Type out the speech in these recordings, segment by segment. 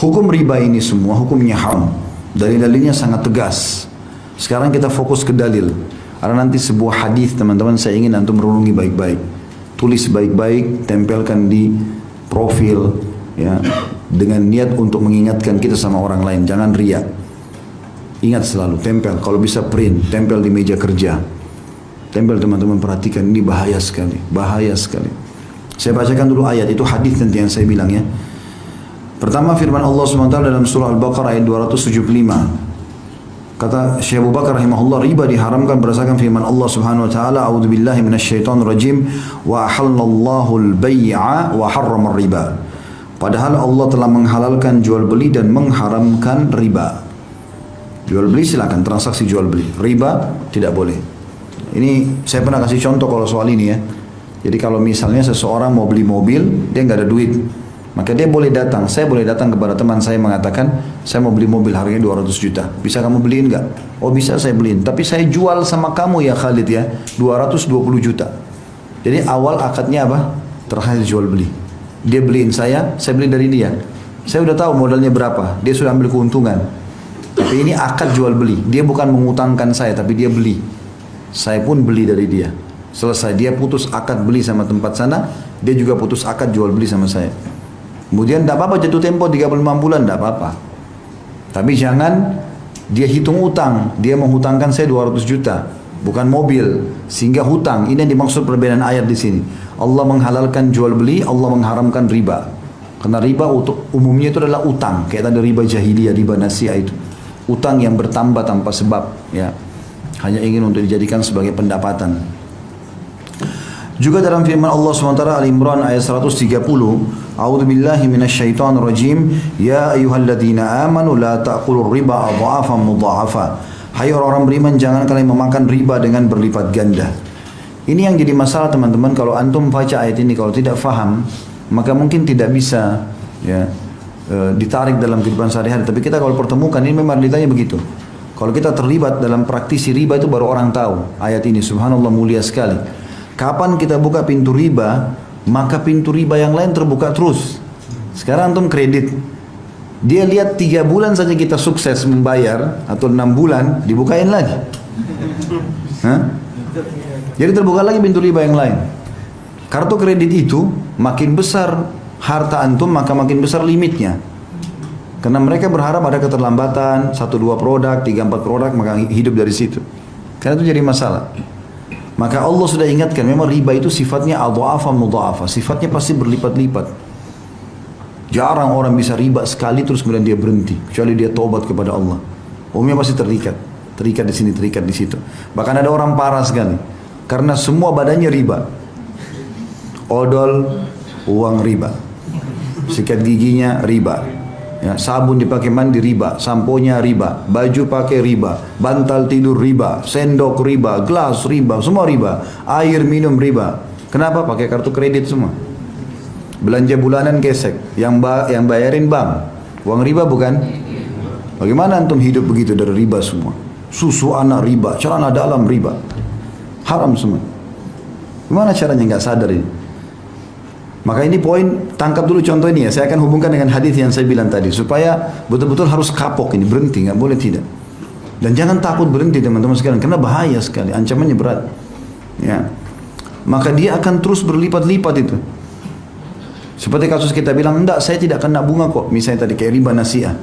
Hukum riba ini semua hukumnya haram. Dalil-dalilnya sangat tegas. Sekarang kita fokus ke dalil. Karena nanti sebuah hadis teman-teman saya ingin antum renungi baik-baik. Tulis baik-baik, tempelkan di profil ya, dengan niat untuk mengingatkan kita sama orang lain. Jangan riya. Ingat selalu, tempel. Kalau bisa print, tempel di meja kerja. Tempel teman-teman perhatikan, ini bahaya sekali. Bahaya sekali. Saya bacakan dulu ayat, itu hadis nanti yang saya bilang ya. Pertama firman Allah SWT dalam surah Al-Baqarah ayat 275. Kata Syekh Abu Bakar rahimahullah, riba diharamkan berdasarkan firman Allah Subhanahu wa taala, a'udzubillahi minasyaitonir rajim, wa ahallallahu al-bai'a wa harrama riba. Padahal Allah telah menghalalkan jual beli dan mengharamkan riba. Jual beli silakan, transaksi jual beli. Riba tidak boleh. Ini saya pernah kasih contoh kalau soal ini ya. Jadi kalau misalnya seseorang mau beli mobil, dia nggak ada duit, maka dia boleh datang, saya boleh datang kepada teman saya mengatakan, saya mau beli mobil harganya 200 juta. Bisa kamu beliin nggak? Oh bisa saya beliin, tapi saya jual sama kamu ya Khalid ya, 220 juta. Jadi awal akadnya apa? Terakhir jual beli. Dia beliin saya beli dari dia. Saya udah tahu modalnya berapa, dia sudah ambil keuntungan. Tapi ini akad jual beli, dia bukan mengutangkan saya, tapi dia beli. Saya pun beli dari dia. Selesai, dia putus akad beli sama tempat sana, dia juga putus akad jual beli sama saya. Kemudian tidak apa-apa jatuh tempo 35 bulan, tidak apa-apa. Tapi jangan dia hitung utang, dia menghutangkan saya 200 juta, bukan mobil, sehingga hutang. Ini yang dimaksud perbedaan ayat di sini. Allah menghalalkan jual beli, Allah mengharamkan riba. Karena riba untuk umumnya itu adalah utang, kayak tadi riba jahiliyah, riba nasiah itu. Utang yang bertambah tanpa sebab, ya. Hanya ingin untuk dijadikan sebagai pendapatan. Juga dalam firman Allah SWT Al-Imran ayat 130, A'udzubillahi minasyaitonir rajim, ya ayyuhalladzina amanu la ta'kulur riba adha'afan mudha'afa. Hai orang-orang beriman, jangan kalian memakan riba dengan berlipat ganda. Ini yang jadi masalah teman-teman, kalau antum baca ayat ini kalau tidak faham, maka mungkin tidak bisa ya ditarik dalam kehidupan sehari-hari. Tapi kita kalau pertemukan ini memang ditanya begitu. Kalau kita terlibat dalam praktisi riba itu baru orang tahu ayat ini. Subhanallah, mulia sekali. Kapan kita buka pintu riba, maka pintu riba yang lain terbuka terus. Sekarang antum kredit, dia lihat 3 bulan saja kita sukses membayar, atau 6 bulan, dibukain lagi. Hah? Jadi terbuka lagi pintu riba yang lain. Kartu kredit itu makin besar harta antum, maka makin besar limitnya. Karena mereka berharap ada keterlambatan, 1-2 produk, 3-4 produk, maka hidup dari situ. Karena itu jadi masalah. Maka Allah sudah ingatkan, memang riba itu sifatnya adha'afa mudha'afa, sifatnya pasti berlipat-lipat. Jarang orang bisa riba sekali terus kemudian dia berhenti, kecuali dia taubat kepada Allah. Umumnya pasti terikat di sini, terikat di situ. Bahkan ada orang parah sekali, karena semua badannya riba. Odol, uang riba. Sikat giginya riba. Ya, sabun dipakai mandi riba, samponya riba, baju pakai riba, bantal tidur riba, sendok riba, gelas riba, semua riba, air minum riba. Kenapa? Pakai kartu kredit semua. Belanja bulanan gesek, yang bayarin bank. Uang riba bukan? Bagaimana antum hidup begitu dari riba semua? Susu anak riba, celana dalam riba, haram semua. Gimana caranya nggak sadar ini? Maka ini poin, tangkap dulu contoh ini ya. Saya akan hubungkan dengan hadis yang saya bilang tadi, supaya betul-betul harus kapok ini, berhenti, nggak boleh tidak. Dan jangan takut berhenti teman-teman sekalian, karena bahaya sekali, ancamannya berat. Ya, maka dia akan terus berlipat-lipat itu. Seperti kasus kita bilang, enggak, saya tidak kena bunga kok. Misalnya tadi kayak riba nasiah.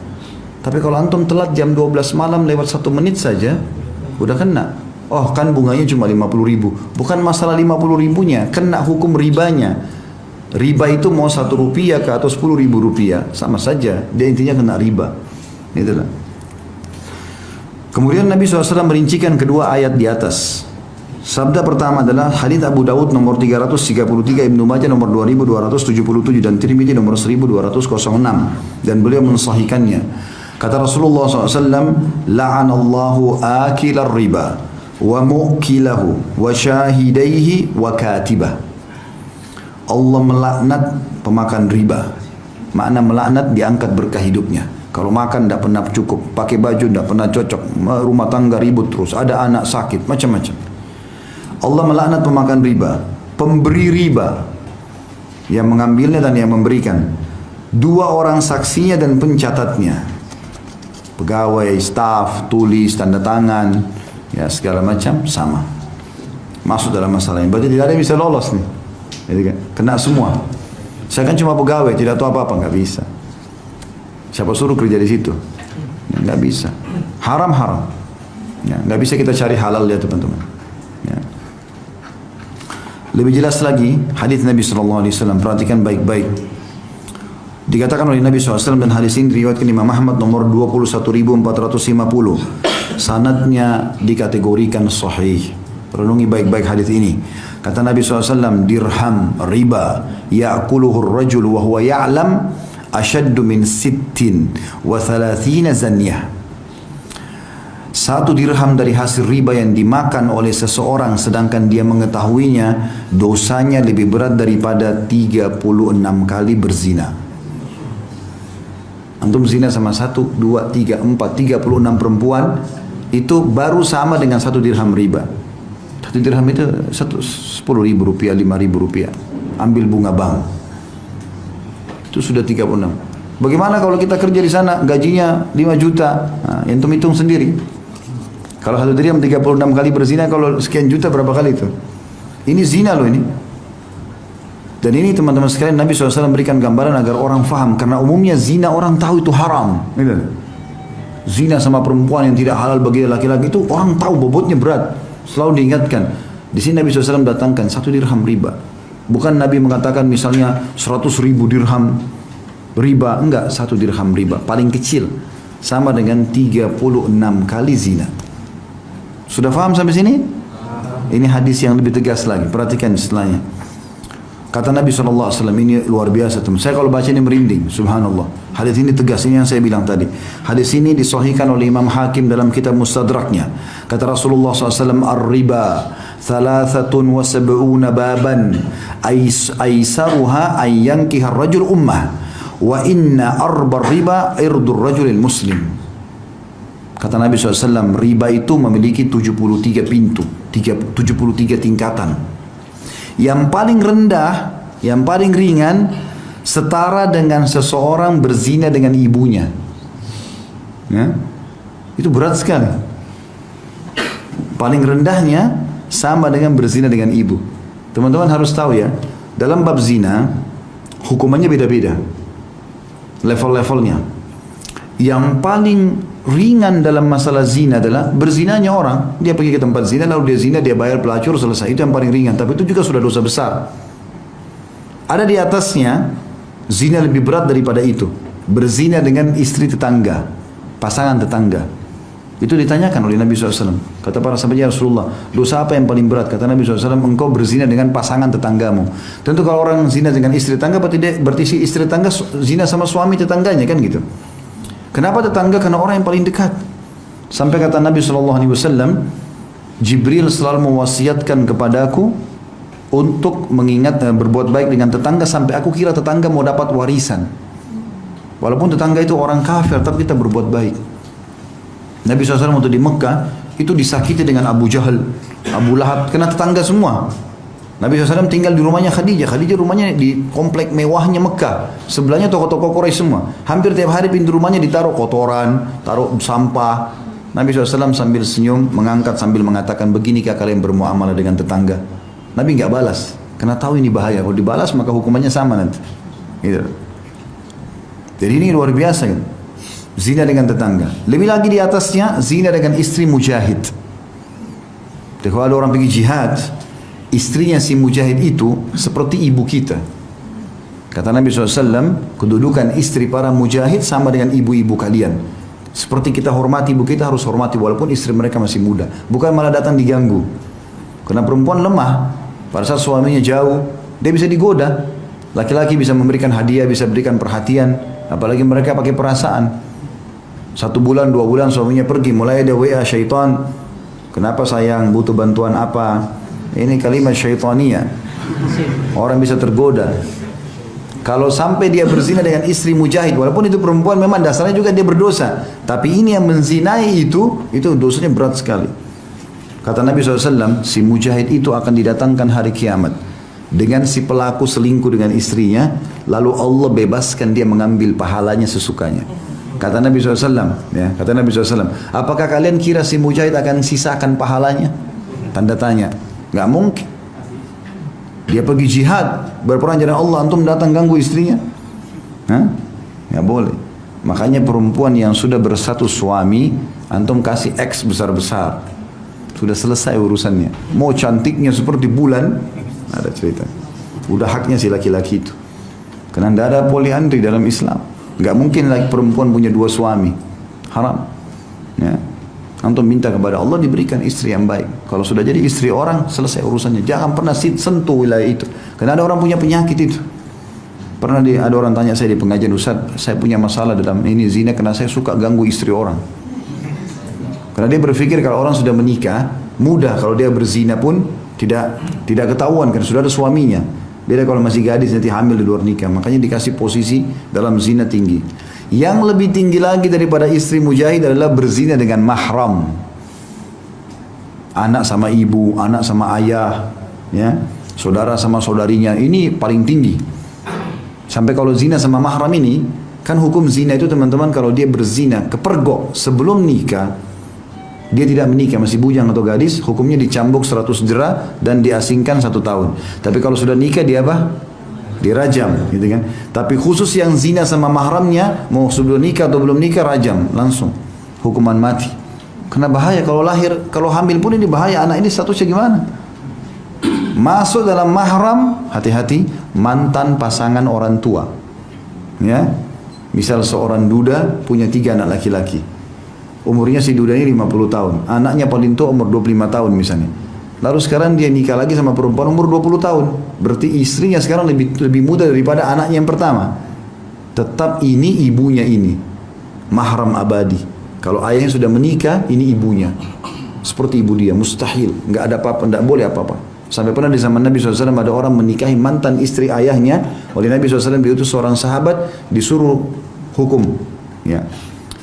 Tapi kalau antum telat jam 12 malam lewat 1 menit saja, udah kena. Oh kan bunganya cuma 50 ribu. Bukan masalah 50 ribunya, kena hukum ribanya. Riba itu mau 1 rupiah ke atau 10 ribu rupiah, sama saja. Dia intinya kena riba. Itulah. Kemudian Nabi SAW merincikan kedua ayat di atas. Sabda pertama adalah hadits Abu Daud nomor 333, Ibnu Majah nomor 2277 dan Tirmidzi nomor 1206, dan beliau mensahihkannya. Kata Rasulullah SAW, la'anallahu akilar riba wa mu'kilahu wa syahidaihi wa katibah. Allah melaknat pemakan riba. Makna melaknat, diangkat berkah hidupnya. Kalau makan tidak pernah cukup, pakai baju tidak pernah cocok, rumah tangga ribut terus, ada anak sakit, macam-macam. Allah melaknat pemakan riba, pemberi riba, yang mengambilnya dan yang memberikan. 2 orang saksinya dan pencatatnya. Pegawai, staf, tulis, tanda tangan, ya segala macam sama. Masuk dalam masalah ini. Berarti tidak ada yang bisa lolos nih. Jadi kan, kena semua. Saya kan cuma pegawai, tidak tahu apa-apa, nggak bisa. Siapa suruh kerja di situ? Ya, nggak bisa. Haram. Ya, nggak bisa kita cari halal ya teman-teman. Ya. Lebih jelas lagi hadis Nabi SAW, perhatikan baik-baik. Dikatakan oleh Nabi SAW dan hadis ini diriwayatkan Imam Ahmad nomor 21.450. Sanadnya dikategorikan sahih. Renungi baik-baik hadis ini. Kata Nabi SAW, dirham riba ya'kuluhu ar-rajul wa huwa ya'lam ashaddu min 36 zanyah. 1 dirham dari hasil riba yang dimakan oleh seseorang sedangkan dia mengetahuinya, dosanya lebih berat daripada 36 kali berzina. Antum zina sama 1, 2, 3, 4, 36 perempuan, itu baru sama dengan 1 dirham riba. 1 dirham itu 10.000 rupiah, 5.000 rupiah. Ambil bunga bank. Itu sudah 36. Bagaimana kalau kita kerja di sana, gajinya 5 juta? Nah, yang hitung sendiri. Kalau 1 dirham 36 kali berzina, kalau sekian juta berapa kali itu? Ini zina loh ini. Dan ini teman-teman sekalian, Nabi SAW berikan gambaran agar orang faham. Karena umumnya zina orang tahu itu haram. Gitu. Zina sama perempuan yang tidak halal bagi laki-laki itu orang tahu bobotnya berat. Selalu diingatkan. Di sini Nabi SAW datangkan 1 dirham riba. Bukan Nabi mengatakan misalnya 100.000 dirham riba. Enggak, 1 dirham riba. Paling kecil. Sama dengan 36 kali zina. Sudah faham sampai sini? Ini hadis yang lebih tegas lagi. Perhatikan setelahnya. Kata Nabi SAW, ini luar biasa teman. Saya kalau baca ini merinding, subhanallah. Hadis ini tegas, ini yang saya bilang tadi. Hadis ini disahihkan oleh Imam Hakim dalam kitab Mustadraknya. Kata Rasulullah SAW, Ar-riba 73 baban aisaruha ayyankiha ar-rajul ummah wa inna arbar riba irdur rajulil muslim. Kata Nabi SAW, riba itu memiliki 73 pintu, 73 tingkatan. Yang paling rendah, yang paling ringan, setara dengan seseorang berzina dengan ibunya. Ya? Itu berat sekali. Paling rendahnya sama dengan berzina dengan ibu. Teman-teman harus tahu ya, dalam bab zina, hukumannya beda-beda. Level-levelnya. Yang paling ringan dalam masalah zina adalah berzinanya orang. Dia pergi ke tempat zina, lalu dia zina, dia bayar pelacur, selesai. Itu yang paling ringan. Tapi itu juga sudah dosa besar. Ada di atasnya, zina lebih berat daripada itu. Berzina dengan istri tetangga, pasangan tetangga. Itu ditanyakan oleh Nabi SAW. Kata para sahabat, ya Rasulullah, dosa apa yang paling berat? Kata Nabi SAW, engkau berzina dengan pasangan tetanggamu. Tentu kalau orang zina dengan istri tetangga, berarti si istri tetangga zina sama suami tetangganya, kan gitu. Kenapa tetangga? Karena orang yang paling dekat. Sampai kata Nabi SAW, Jibril selalu mewasiatkan kepadaku untuk mengingat berbuat baik dengan tetangga sampai aku kira tetangga mau dapat warisan. Walaupun tetangga itu orang kafir, tapi kita berbuat baik. Nabi SAW waktu di Mekah itu disakiti dengan Abu Jahal, Abu Lahab, kena tetangga semua. Nabi SAW tinggal di rumahnya Khadijah. Khadijah rumahnya di komplek mewahnya Mekah. Sebelahnya toko-toko Quraisy semua. Hampir tiap hari pintu rumahnya ditaruh kotoran, taruh sampah. Nabi SAW sambil senyum, mengangkat sambil mengatakan, beginikah kalian bermuamalah dengan tetangga? Nabi nggak balas, karena tahu ini bahaya. Kalau dibalas maka hukumannya sama nanti. Gitu. Jadi ini luar biasa kan? Zina dengan tetangga. Lebih lagi di atasnya, zina dengan istri mujahid. Jadi kalau ada orang pergi jihad, istrinya si mujahid itu seperti ibu kita. Kata Nabi SAW, kedudukan istri para mujahid sama dengan ibu-ibu kalian. Seperti kita hormati ibu kita, harus hormati walaupun istri mereka masih muda. Bukan malah datang diganggu. Karena perempuan lemah. Pada saat suaminya jauh, dia bisa digoda. Laki-laki bisa memberikan hadiah, bisa berikan perhatian. Apalagi mereka pakai perasaan. 1 bulan, 2 bulan suaminya pergi, mulai ada WA syaitan. Kenapa sayang, butuh bantuan apa? Ini kalimat syaitania. Orang bisa tergoda. Kalau sampai dia berzina dengan istri mujahid, walaupun itu perempuan memang dasarnya juga dia berdosa. Tapi ini yang menzinai itu dosanya berat sekali. Kata Nabi SAW, si mujahid itu akan didatangkan hari kiamat. dengan si pelaku selingkuh dengan istrinya, lalu Allah bebaskan dia mengambil pahalanya sesukanya. Kata Nabi SAW, ya, kata Nabi SAW, apakah kalian kira si mujahid akan sisakan pahalanya? Tanda tanya. Gak mungkin. Dia pergi jihad, berperang jalan Allah, antum datang ganggu istrinya? Hah? Gak boleh. Makanya perempuan yang sudah bersatu suami, antum kasih X besar-besar. Sudah selesai urusannya. Mau cantiknya seperti bulan, ada cerita. Udah haknya si laki-laki itu. Karena tidak ada poliandri dalam Islam. Gak mungkin lagi perempuan punya dua suami. Haram. Ya. Antum minta kepada Allah diberikan istri yang baik. Kalau sudah jadi istri orang, selesai urusannya. Jangan pernah sentuh wilayah itu. Karena ada orang punya penyakit itu. Pernah ada orang tanya saya di pengajian, Ustaz, saya punya masalah dalam ini zina karena saya suka ganggu istri orang. Karena dia berpikir kalau orang sudah menikah, mudah kalau dia berzina pun tidak ketahuan karena sudah ada suaminya. Beda kalau masih gadis nanti hamil di luar nikah. Makanya dikasih posisi dalam zina tinggi. Yang lebih tinggi lagi daripada istri mujahid adalah berzina dengan mahram. Anak sama ibu, anak sama ayah, ya, saudara sama saudarinya. Ini paling tinggi. Sampai kalau zina sama mahram ini, kan hukum zina itu teman-teman kalau dia berzina kepergok sebelum nikah, dia tidak menikah, masih bujang atau gadis, hukumnya dicambuk 100 jera dan diasingkan 1 tahun. Tapi kalau sudah nikah dia apa? Dirajam, gitu kan. Tapi khusus yang zina sama mahramnya, mau sudah nikah atau belum nikah, rajam langsung, hukuman mati. Karena bahaya kalau lahir, kalau hamil pun ini bahaya, anak ini statusnya gimana? Masuk dalam mahram, hati-hati, mantan pasangan orang tua. Ya, misal seorang duda punya 3 anak laki-laki. Umurnya si duda ini 50 tahun. Anaknya paling tua umur 25 tahun misalnya. Lalu sekarang dia nikah lagi sama perempuan umur 20 tahun. Berarti istrinya sekarang lebih muda daripada anaknya yang pertama. Tetap ini ibunya ini. Mahram abadi. Kalau ayahnya sudah menikah, ini ibunya. Seperti ibu dia, mustahil. Nggak ada apa-apa, nggak boleh apa-apa. Sampai pernah di zaman Nabi SAW ada orang menikahi mantan istri ayahnya. Oleh Nabi SAW diutus seorang sahabat, disuruh hukum. Ya.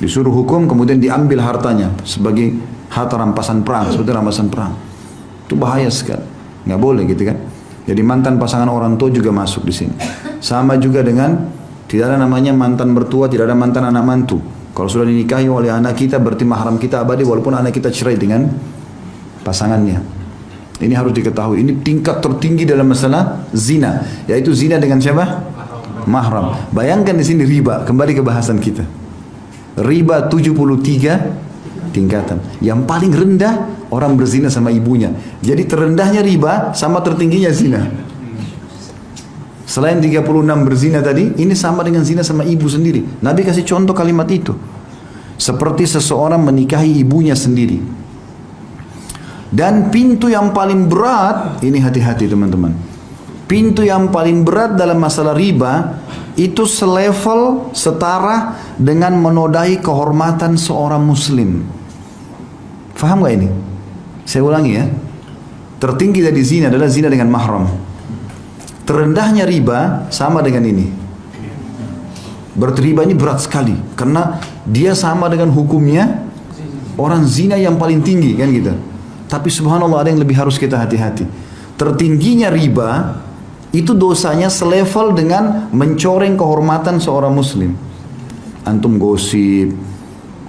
Disuruh hukum, kemudian diambil hartanya sebagai harta rampasan perang, seperti rampasan perang. Itu bahaya sekali, nggak boleh gitu kan. Jadi mantan pasangan orang tua juga masuk di sini. Sama juga dengan tidak ada namanya mantan mertua, tidak ada mantan anak mantu. Kalau sudah dinikahi oleh anak kita, berarti mahram kita abadi walaupun anak kita cerai dengan pasangannya. Ini harus diketahui. Ini tingkat tertinggi dalam masalah zina, yaitu zina dengan siapa? Mahram. Bayangkan di sini riba. Kembali ke bahasan kita. Riba 73 tingkatan. Yang paling rendah orang berzina sama ibunya. Jadi terendahnya riba sama tertingginya zina. Selain 36 berzina tadi, ini sama dengan zina sama ibu sendiri. Nabi kasih contoh kalimat itu. Seperti seseorang menikahi ibunya sendiri. Dan pintu yang paling berat, ini hati-hati teman-teman. Pintu yang paling berat dalam masalah riba itu selevel setara dengan menodai kehormatan seorang muslim. Faham gak ini? Saya ulangi ya. Tertinggi dari zina adalah zina dengan mahram. Terendahnya riba sama dengan ini. Berarti riba ini berat sekali karena dia sama dengan hukumnya orang zina yang paling tinggi kan gitu. Tapi subhanallah ada yang lebih harus kita hati-hati. Tertingginya riba itu dosanya selevel dengan mencoreng kehormatan seorang muslim. Antum gosip,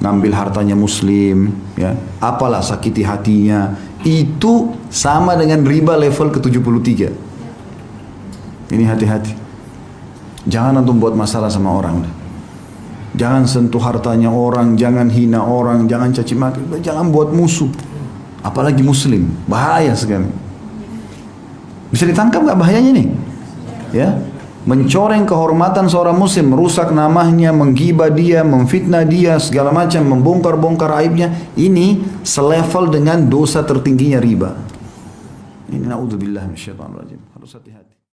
ngambil hartanya muslim, ya, apalah sakiti hatinya, itu sama dengan riba level ke-73. Ini hati-hati. Jangan antum buat masalah sama orang. Jangan sentuh hartanya orang, jangan hina orang, jangan caci maki, jangan buat musuh. Apalagi muslim, bahaya sekali. Bisa ditangkap gak bahayanya nih? Ya, mencoreng kehormatan seorang muslim, merusak namanya, menggibah dia, memfitnah dia, segala macam, membongkar-bongkar aibnya. Ini selevel dengan dosa tertingginya riba. Ini naudzubillah minasyaitonir rajim. Harus hati-hati.